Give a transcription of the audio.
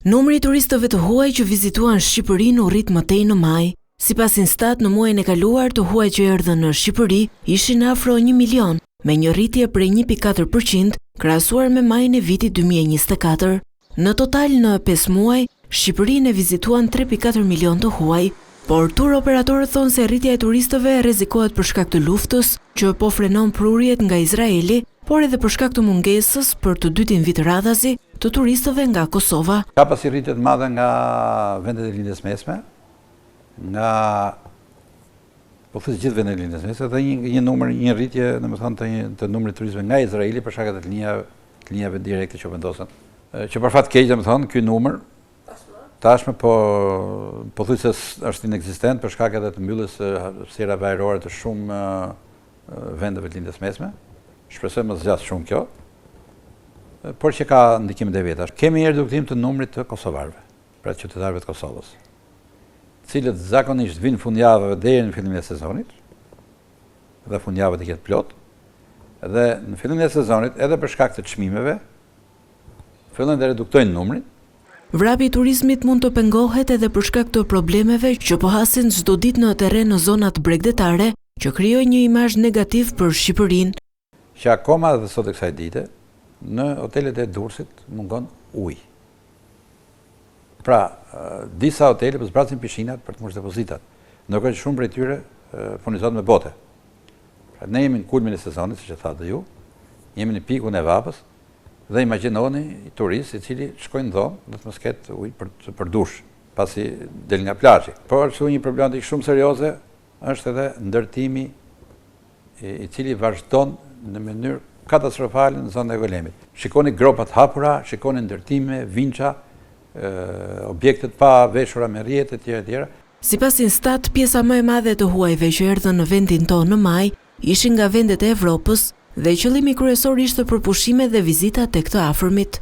Numri I turistëve të huaj që vizituan Shqipërinë u rrit më tej në maj. Sipas Instat, në muajin e kaluar të huaj që erdhën në Shqipëri ishin afro 1 milion, me një rritje prej 1.4% krahasuar me majin e vitit 2024. Në total në 5 muaj, Shqipërinë e vizituan 3.4 milion të huaj, por tur operatorët thonë se rritja e turistëve rrezikohet për shkak të luftës që po frenon prurjet nga Izraeli, por edhe për shkak të mungesës për të dytin vit radhazi të turistëve nga Kosova. Ka pasi rritje të madhe nga vendet e lindjes mesme, nga gjithë vendet e lindjes mesme, dhe një rritje, domethënë, të numrit turistëve nga Izraeli për shkak të linjave direkte që vendosen. Që për fat keq, domethënë, ky numër tashmë po thuaj se është inekzistent për shkak edhe të mbylljes së hapësirave ajrore të shumë vendeve të lindjes mesme. Shpresoj mos zgjat shumë kjo, por që ka ndikimet e veta. Kemi një reduktim të numrit të kosovarëve, pra qytetarëve të Kosovës, cilët zakonisht vinë fundjavëve deri në fillimin e sezonit, dhe fundjavët i ketë plot, dhe në fillimin e sezonit, edhe për shkak të çmimeve, fillojnë të reduktojnë numrin. Vrapi I turizmit mund të pengohet edhe për shkak të problemeve që po hasin çdo ditë në terren në zonat bregdetare, që krijojnë një imazh negativ për Shqipërinë. Që akoma dhe sot e kësaj dite, në hotelet e Durrësit mungon ujë. Pra, disa hotele po zbrasin pishinat për të mbushur depozitat, ndërkohë që shumë prej tyre furnizohet me bote. Pra, ne jemi në kulmin e sezonit, siç e thatë ju, jemi në pikun e vapës, dhe imagjinoni turist I cili shkojnë dhomë dhe të mos ketë ujë për dush, pasi del nga plazhi. Por një problematik shumë serioze është edhe ndërtimi I cili vazhdon në mënyrë katastrofale në zonën e Golemit. Shikoni gropat hapura, shikoni ndërtime, vinça, objektet pa veshura me rrjetë etj. Sipas Instat, pjesa më e madhe të huajve që erdhën në vendin tonë në maj ishin nga vendet e Evropës dhe qëllimi kryesor ishte për pushime dhe vizita tek të afërmit.